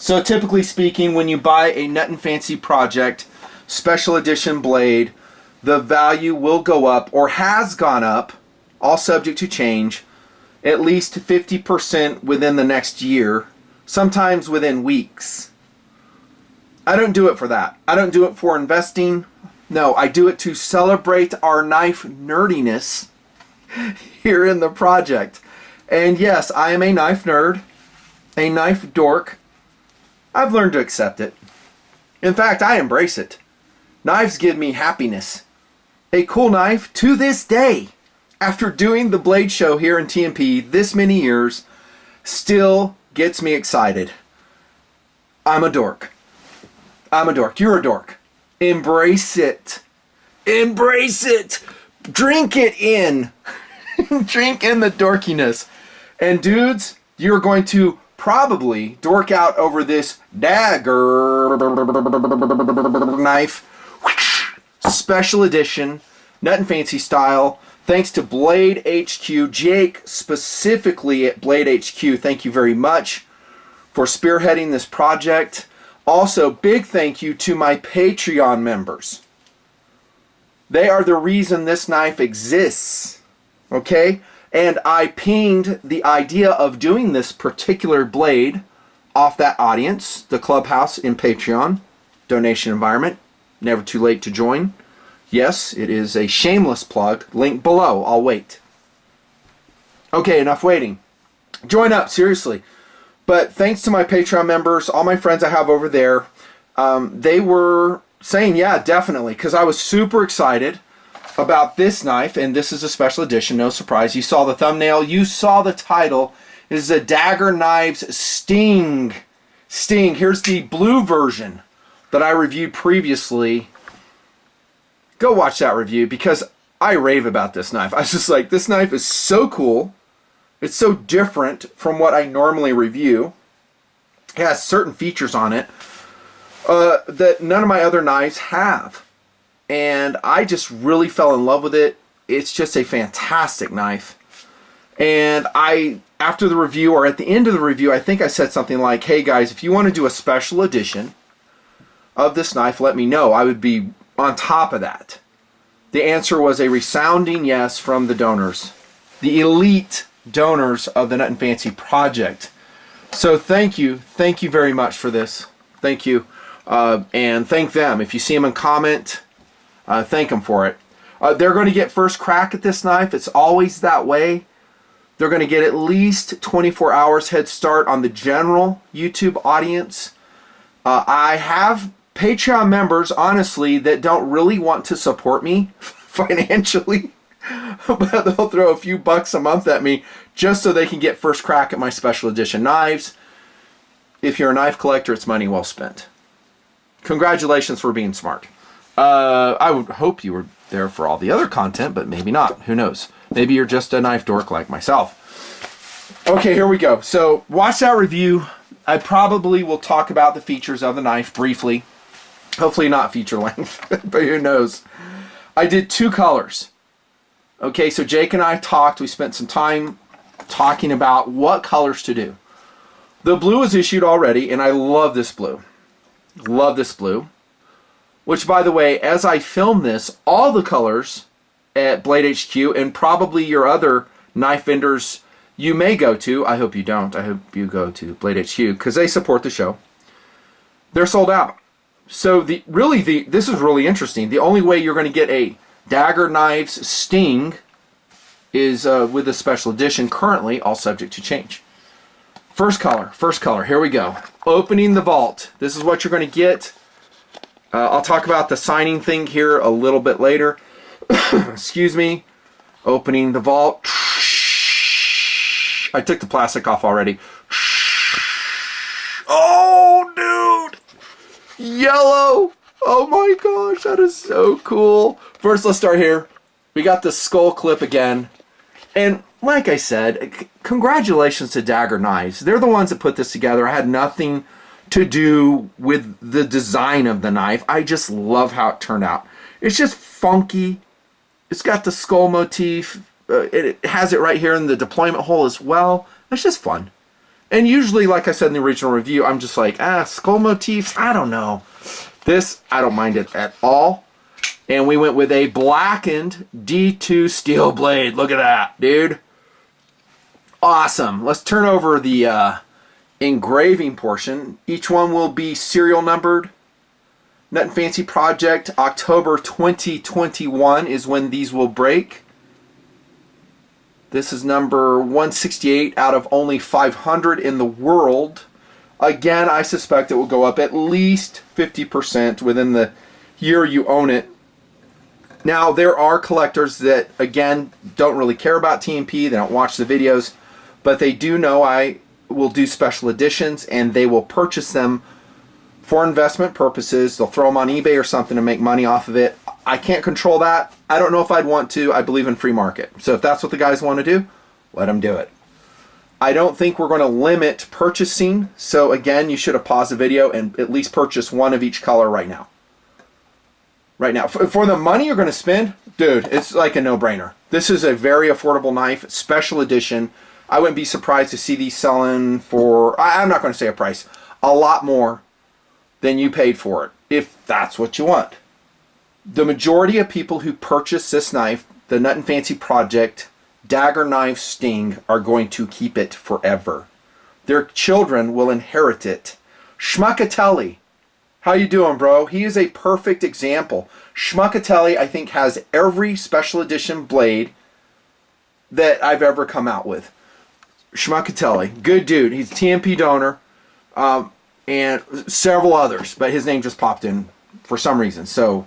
So typically speaking, when you buy a Nut and Fancy Project special edition blade, the value will go up, or has gone up, all subject to change, at least 50% within the next year, sometimes within weeks. I don't do it for that. I don't do it for investing. No, I do it to celebrate our knife nerdiness here in the project. And yes, I am a knife nerd, a knife dork. I've learned to accept it. In fact, I embrace it. Knives give me happiness. A cool knife, to this day, after doing the blade show here in TNP this many years, still gets me excited. I'm a dork. I'm a dork. You're a dork. Embrace it. Embrace it. Drink it in. Drink in the dorkiness. And dudes, you're going to probably dork out over this dagger knife. Special edition, Nut and Fancy style. Thanks to Blade HQ, Jake specifically at Blade HQ. Thank you very much for spearheading this project. Also, big thank you to my Patreon members. They are the reason this knife exists. Okay? And I pinged the idea of doing this particular blade off that audience, the Clubhouse in Patreon, donation environment. Never too late to join. Yes, it is a shameless plug. Link below. I'll wait. Okay, enough waiting. Join up, seriously. But thanks to my Patreon members, all my friends I have over there, they were saying, yeah, definitely, because I was super excited about this knife, and this is a special edition, no surprise. You saw the thumbnail, you saw the title. It is a Dagger Knives Sting. Here's the blue version that I reviewed previously. Go watch that review because I rave about this knife. I was just like, this knife is so cool. It's so different from what I normally review. It has certain features on it that none of my other knives have. And I just really fell in love with it. It's just a fantastic knife. And after the review, or at the end of the review, I think I said something like, hey guys, if you want to do a special edition of this knife, let me know. I would be on top of that. The answer was a resounding yes from the donors. The elite donors of the Nut and Fancy Project. So thank you very much for this. Thank you. And thank them. If you see them in comment, thank them for it. They're going to get first crack at this knife. It's always that way. They're going to get at least 24 hours head start on the general YouTube audience. I have Patreon members, honestly, that don't really want to support me financially, but they'll throw a few bucks a month at me just so they can get first crack at my special edition knives. If you're a knife collector, it's money well spent. Congratulations for being smart. I would hope you were there for all the other content, but maybe not. Who knows? Maybe you're just a knife dork like myself. Okay, here we go. So watch that review. I probably will talk about the features of the knife briefly. Hopefully not feature length, but who knows. I did 2 colors. Okay, so Jake and I talked. We spent some time talking about what colors to do. The blue is issued already, and I love this blue. Love this blue. Which, by the way, as I film this, all the colors at Blade HQ and probably your other knife vendors you may go to, I hope you don't, I hope you go to Blade HQ because they support the show, they're sold out. So this is really interesting. The only way you're going to get a Dagger Knives Sting is with a special edition currently, all subject to change. First color, here we go. Opening the vault. This is what you're going to get. I'll talk about the signing thing here a little bit later. Excuse me. Opening the vault. I took the plastic off already. Oh, dude! Yellow! Oh my gosh, that is so cool. First, let's start here. We got the skull clip again. And like I said, congratulations to Dagger Knives. They're the ones that put this together. I had nothing to do with the design of the knife. I just love how it turned out. It's just funky. It's got the skull motif. It has it right here in the deployment hole as well. It's just fun. And usually, like I said in the original review, I'm just like, skull motifs, I don't know. This, I don't mind it at all. And we went with a blackened D2 steel blade. Look at that, dude. Awesome. Let's turn over the engraving portion. Each one will be serial numbered. Nut and Fancy Project, October 2021 is when these will break. This is number 168 out of only 500 in the world. Again, I suspect it will go up at least 50% within the year you own it. Now, there are collectors that, again, don't really care about TNP. They don't watch the videos. But they do know I will do special editions, and they will purchase them for investment purposes. They'll throw them on eBay or something to make money off of it. I can't control that. I don't know if I'd want to. I believe in free market. So if that's what the guys want to do, let them do it. I don't think we're going to limit purchasing. So again, you should have paused the video and at least purchase one of each color right now. Right now. For the money you're going to spend, dude, it's like a no-brainer. This is a very affordable knife, special edition. I wouldn't be surprised to see these selling for, I'm not going to say a price, a lot more than you paid for it, if that's what you want. The majority of people who purchase this knife, the Nut and Fancy Project Dagger Knife Sting, are going to keep it forever. Their children will inherit it. Schmuckatelli, how you doing, bro? He is a perfect example. Schmuckatelli, I think, has every special edition blade that I've ever come out with. Schmuckatelli, good dude. He's a TNP donor, and several others, but his name just popped in for some reason. So,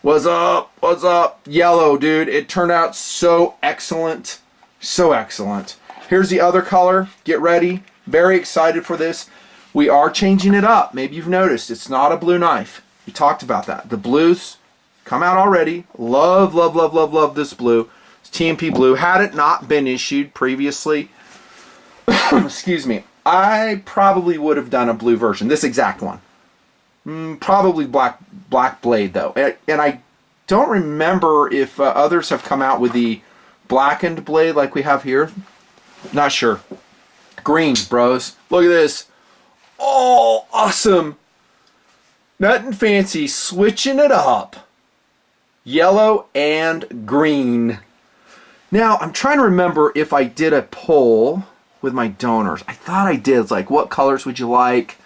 what's up? What's up? Yellow, dude. It turned out so excellent. So excellent. Here's the other color. Get ready. Very excited for this. We are changing it up. Maybe you've noticed it's not a blue knife. We talked about that. The blues come out already. Love, love, love, love, love this blue. It's TNP blue. Had it not been issued previously, excuse me, I probably would have done a blue version. This exact one. Probably black blade though. And I don't remember if others have come out with the blackened blade like we have here. Not sure. Green, bros. Look at this. Oh, awesome. Nut and Fancy switching it up. Yellow and green. Now, I'm trying to remember if I did a poll with my donors. I thought I did. It's like, what colors would you like?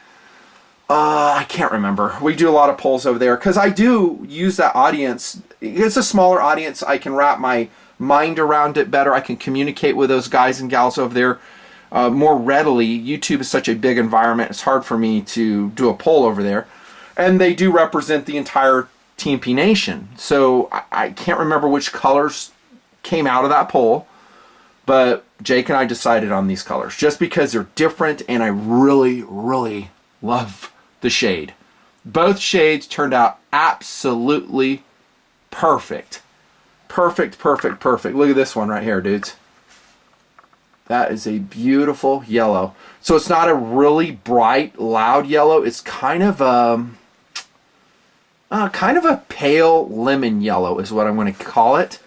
I can't remember. We do a lot of polls over there because I do use that audience. It's a smaller audience. I can wrap my mind around it better. I can communicate with those guys and gals over there more readily. YouTube is such a big environment. It's hard for me to do a poll over there. And they do represent the entire TNP nation. So I can't remember which colors came out of that poll. But Jake and I decided on these colors just because they're different and I really, really love the shade. Both shades turned out absolutely perfect. Perfect, perfect, perfect. Look at this one right here, dudes. That is a beautiful yellow. So it's not a really bright, loud yellow. It's kind of a pale lemon yellow is what I'm going to call it.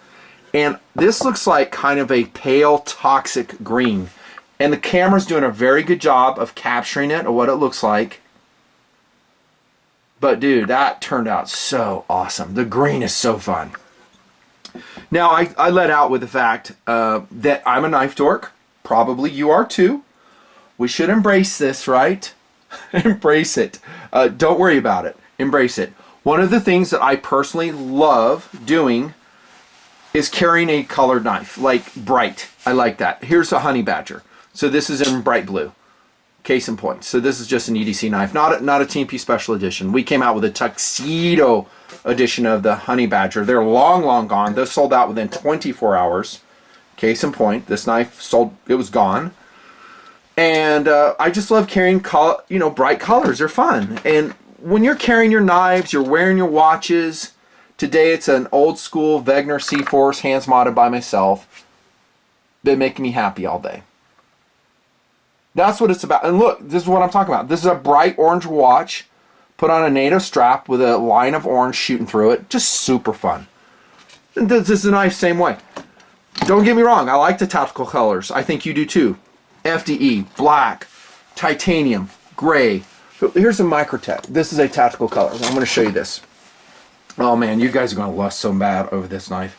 And this looks like kind of a pale toxic green. And the camera's doing a very good job of capturing it or what it looks like. But dude, that turned out so awesome. The green is so fun. Now, I let out with the fact that I'm a knife dork. Probably you are too. We should embrace this, right? Embrace it. Don't worry about it. Embrace it. One of the things that I personally love doing is carrying a colored knife, like bright. I like that. Here's a honey badger. So this is in bright blue. Case in point. So this is just an EDC knife, not a TNP special edition. We came out with a tuxedo edition of the honey badger. They're long, long gone. Those sold out within 24 hours. Case in point, this knife sold, it was gone. And I just love carrying bright colors. They're fun. And when you're carrying your knives, you're wearing your watches. Today it's an old school Wegener C-Force, hands modded by myself. Been making me happy all day. That's what it's about. And look, this is what I'm talking about. This is a bright orange watch put on a native strap with a line of orange shooting through it. Just super fun. And this is a knife same way. Don't get me wrong. I like the tactical colors. I think you do too. FDE, black, titanium, gray. Here's a Microtech. This is a tactical color. I'm going to show you this. Oh man, you guys are going to lust so bad over this knife.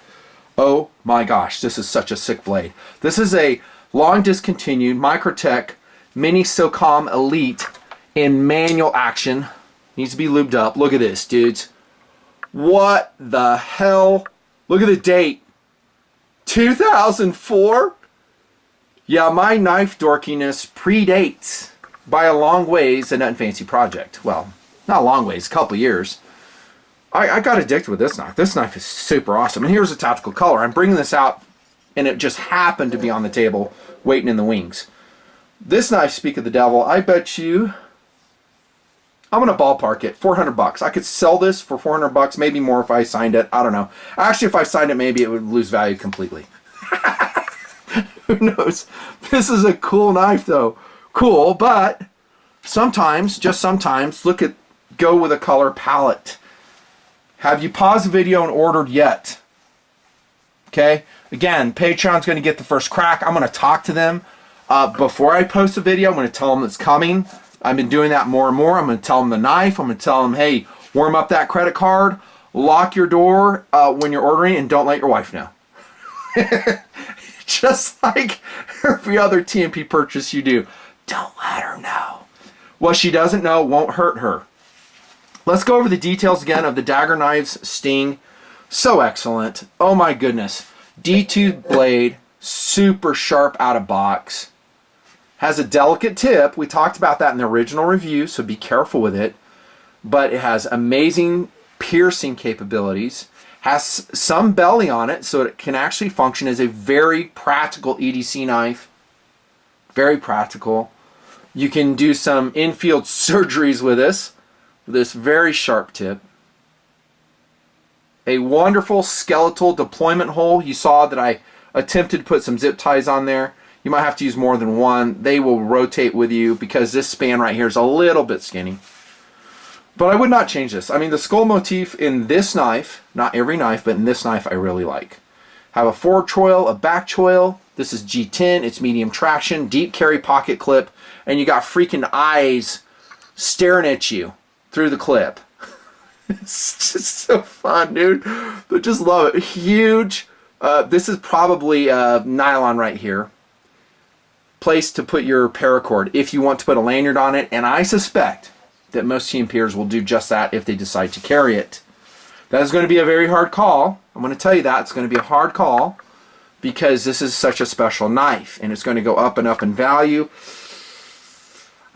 Oh my gosh, this is such a sick blade. This is a long discontinued Microtech Mini Socom Elite in manual action. Needs to be lubed up. Look at this, dudes. What the hell? Look at the date. 2004? Yeah, my knife dorkiness predates by a long ways the Nut and Fancy project. Well, not a long ways, a couple years. I got addicted with this knife. This knife is super awesome. And here's a tactical color. I'm bringing this out, and it just happened to be on the table, waiting in the wings. This knife, speak of the devil, I bet you, I'm going to ballpark it, 400 bucks. I could sell this for 400 bucks, maybe more if I signed it. I don't know. Actually, if I signed it, maybe it would lose value completely. Who knows? This is a cool knife, though. Cool, but sometimes, just sometimes, go with a color palette. Have you paused the video and ordered yet? Okay? Again, Patreon's going to get the first crack. I'm going to talk to them before I post the video. I'm going to tell them it's coming. I've been doing that more and more. I'm going to tell them the knife. I'm going to tell them, hey, warm up that credit card. Lock your door when you're ordering, and don't let your wife know. Just like every other TNP purchase you do. Don't let her know. What she doesn't know won't hurt her. Let's go over the details again of the Dagger Knives Sting. So excellent. Oh my goodness. D2 blade, super sharp out of box. Has a delicate tip. We talked about that in the original review, so be careful with it. But it has amazing piercing capabilities. Has some belly on it, so it can actually function as a very practical EDC knife. Very practical. You can do some in-field surgeries with this very sharp tip. A wonderful skeletal deployment hole. You saw that I attempted to put some zip ties on there. You might have to use more than one. They will rotate with you because this span right here is a little bit skinny. But I would not change this. I mean, the skull motif in this knife, not every knife, but in this knife I really like. Have a forward choil, a back choil. This is G10. It's medium traction, deep carry pocket clip, and you got freaking eyes staring at you through the clip. It's just so fun, dude. But just love it. Huge. This is probably nylon right here. Place to put your paracord if you want to put a lanyard on it, and I suspect that most TNPers will do just that if they decide to carry it. That is going to be a very hard call. I'm going to tell you that. It's going to be a hard call because this is such a special knife, and it's going to go up and up in value.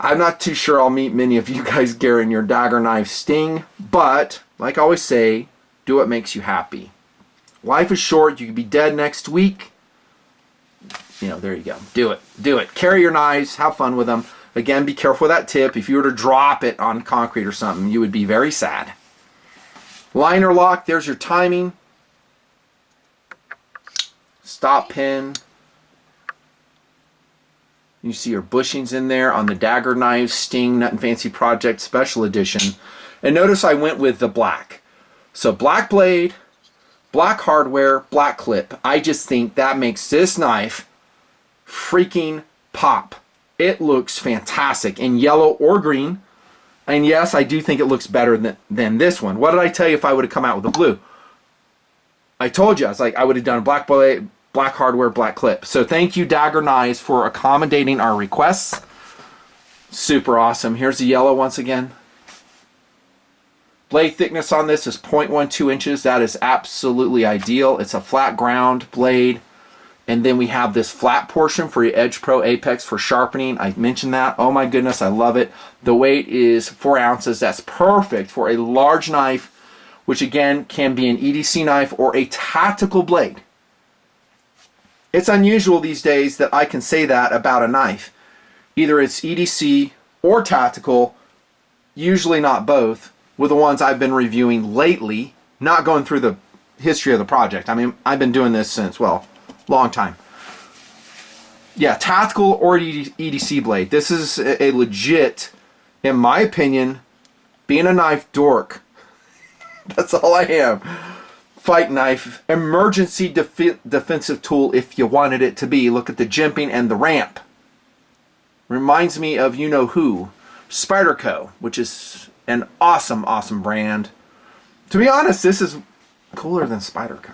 I'm not too sure I'll meet many of you guys carrying your Dagger Knife Sting, but like I always say, do what makes you happy. Life is short. You could be dead next week. You know, there you go. Do it. Do it. Carry your knives. Have fun with them. Again, be careful with that tip. If you were to drop it on concrete or something, you would be very sad. Liner lock. There's your timing. Stop pin. You see your bushings in there on the Dagger Knives Sting Nut and Fancy Project Special Edition. And notice I went with the black. So black blade, black hardware, black clip. I just think that makes this knife freaking pop. It looks fantastic in yellow or green. And yes, I do think it looks better than this one. What did I tell you if I would have come out with a blue? I told you, I was like, I would have done a black blade, black hardware, black clip. So thank you, Dagger Knives, for accommodating our requests. Super awesome. Here's the yellow once again. Blade thickness on this is 0.12 inches. That is absolutely ideal. It's a flat ground blade. And then we have this flat portion for your Edge Pro Apex for sharpening. I mentioned that. Oh my goodness, I love it. The weight is 4 ounces. That's perfect for a large knife, which again can be an EDC knife or a tactical blade. It's unusual these days that I can say that about a knife. Either it's EDC or tactical, usually not both, with the ones I've been reviewing lately, not going through the history of the project. I mean, I've been doing this since, well, long time. Yeah, tactical or EDC blade. This is a legit, in my opinion, being a knife dork. That's all I am. Fight knife, emergency defensive tool if you wanted it to be. Look at the jimping and the ramp. Reminds me of you-know-who, Spyderco, which is an awesome, awesome brand. To be honest, this is cooler than Spyderco.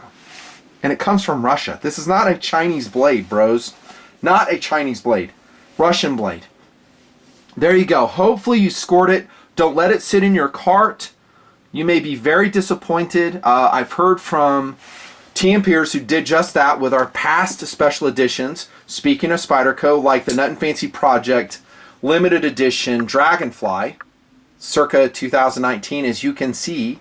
And it comes from Russia. This is not a Chinese blade, bros. Not a Chinese blade. Russian blade. There you go. Hopefully you scored it. Don't let it sit in your cart. You may be very disappointed. I've heard from TNPers who did just that with our past special editions. Speaking of Spyderco, like the Nut and Fancy Project limited edition Dragonfly, circa 2019, as you can see.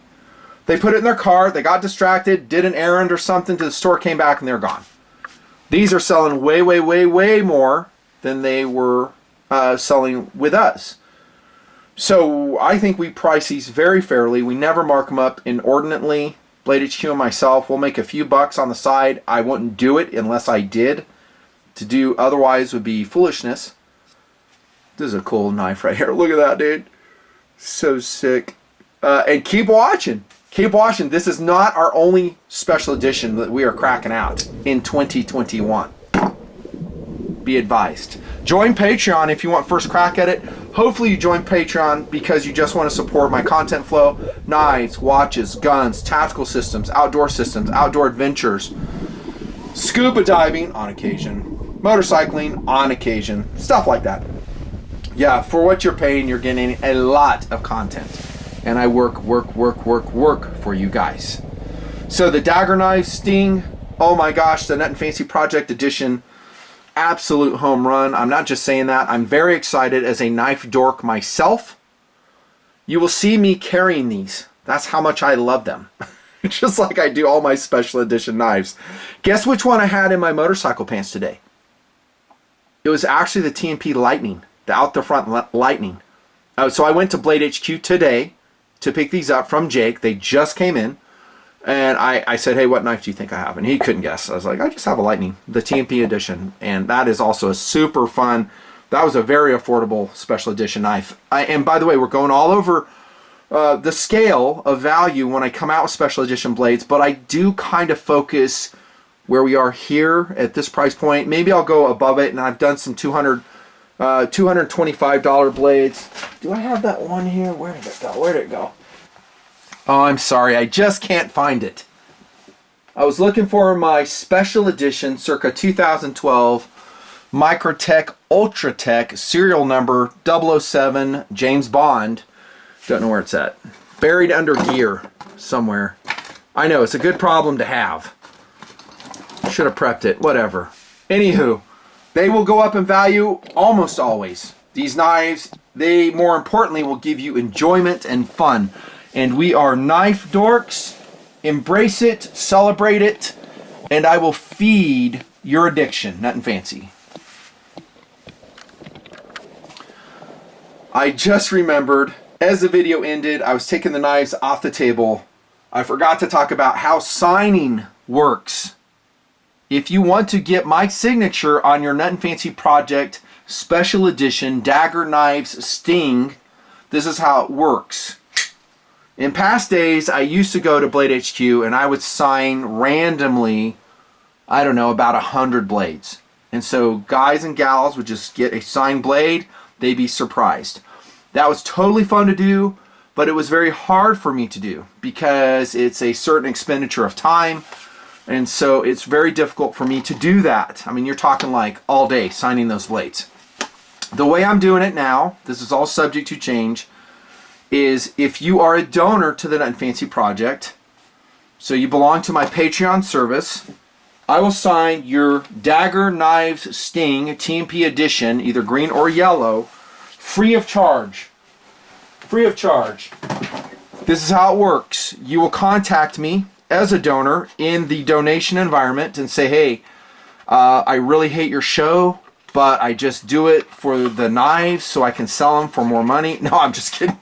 They put it in their cart, they got distracted, did an errand or something to the store, came back, and they're gone. These are selling way, way, way, way more than they were selling with us. So I think we price these very fairly. We never mark them up inordinately. Blade HQ and myself will make a few bucks on the side. I wouldn't do it unless I did. To do otherwise would be foolishness. This is a cool knife right here. Look at that, dude. So sick. And keep watching. Keep watching. This is not our only special edition that we are cracking out in 2021. Be advised. Join Patreon if you want first crack at it. Hopefully you join Patreon because you just want to support my content flow. Knives, watches, guns, tactical systems, outdoor adventures, scuba diving on occasion, motorcycling on occasion, stuff like that. Yeah, for what you're paying, you're getting a lot of content. And I work for you guys. So the dagger knife Sting, oh my gosh, the Nut and Fancy Project Edition, absolute home run. I'm not just saying that. I'm very excited as a knife dork myself. You will see me carrying these. That's how much I love them. Just like I do all my special edition knives. Guess which one I had in my motorcycle pants today? It was actually the TNP Lightning, the out the front Lightning. So I went to Blade HQ today to pick these up from Jake. They just came in. And I said, hey, what knife do you think I have? And he couldn't guess. I was like, I just have a Lightning, the TNP edition. And that is also a super fun, that was a very affordable special edition knife. And by the way, we're going all over the scale of value when I come out with special edition blades. But I do kind of focus where we are here at this price point. Maybe I'll go above it. And I've done some $225 blades. Do I have that one here? Where did it go? Where did it go? Oh, I'm sorry. I just can't find it. I was looking for my special edition circa 2012 Microtech Ultratech serial number 007 James Bond. Don't know where it's at. Buried under gear somewhere. I know, it's a good problem to have. Should have prepped it. Whatever. Anywho, they will go up in value almost always. These knives, they more importantly will give you enjoyment and fun. And we are knife dorks. Embrace it, celebrate it, and I will feed your addiction, Nut and Fancy. I just remembered, as the video ended, I was taking the knives off the table. I forgot to talk about how signing works. If you want to get my signature on your Nut and Fancy Project Special Edition Dagger Knives Sting, this is how it works. In past days, I used to go to Blade HQ and I would sign randomly, I don't know, about 100 blades. And so guys and gals would just get a signed blade, they'd be surprised. That was totally fun to do, but it was very hard for me to do because it's a certain expenditure of time. And so it's very difficult for me to do that. I mean, you're talking like all day signing those blades. The way I'm doing it now, this is all subject to change, is if you are a donor to the Nut and Fancy Project, so you belong to my Patreon service, I will sign your Dagger Knives Sting TNP edition, either green or yellow, free of charge. Free of charge. This is how it works. You will contact me as a donor in the donation environment and say, hey, I really hate your show, but I just do it for the knives so I can sell them for more money. No, I'm just kidding.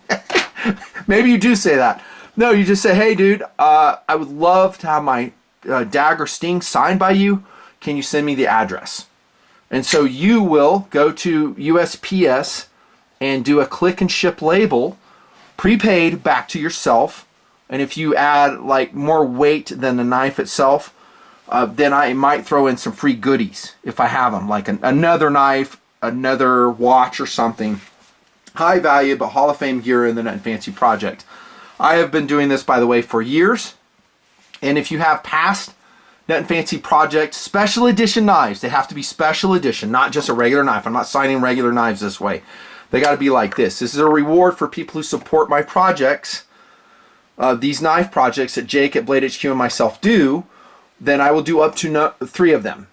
Maybe you do say that. No, you just say, hey, dude, I would love to have my Dagger Sting signed by you. Can you send me the address? And so you will go to USPS and do a click and ship label, prepaid back to yourself. And if you add like more weight than the knife itself, then I might throw in some free goodies if I have them, like another knife, another watch or something. High value, but Hall of Fame gear in the Nut and Fancy project. I have been doing this, by the way, for years. And if you have past Nut and Fancy project special edition knives, they have to be special edition, not just a regular knife. I'm not signing regular knives this way. They got to be like this. This is a reward for people who support my projects, these knife projects that Jake at Blade HQ and myself do. Then I will do up to 3 of them.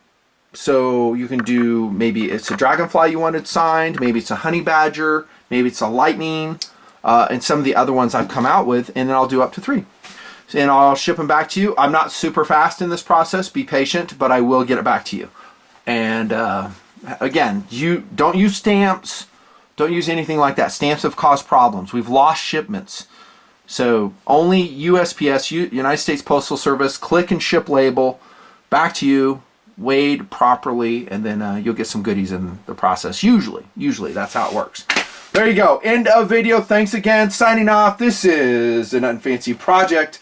So you can do, maybe it's a dragonfly you wanted signed, maybe it's a honey badger, maybe it's a lightning, and some of the other ones I've come out with, and then I'll do up to 3. And I'll ship them back to you. I'm not super fast in this process. Be patient, but I will get it back to you. And again, you don't use stamps. Don't use anything like that. Stamps have caused problems. We've lost shipments. So only USPS, United States Postal Service, click and ship label, back to you, weighed properly, and then you'll get some goodies in the process. Usually that's how it works. There you go. End of video. Thanks again. Signing off. This is the Nut and Fancy project.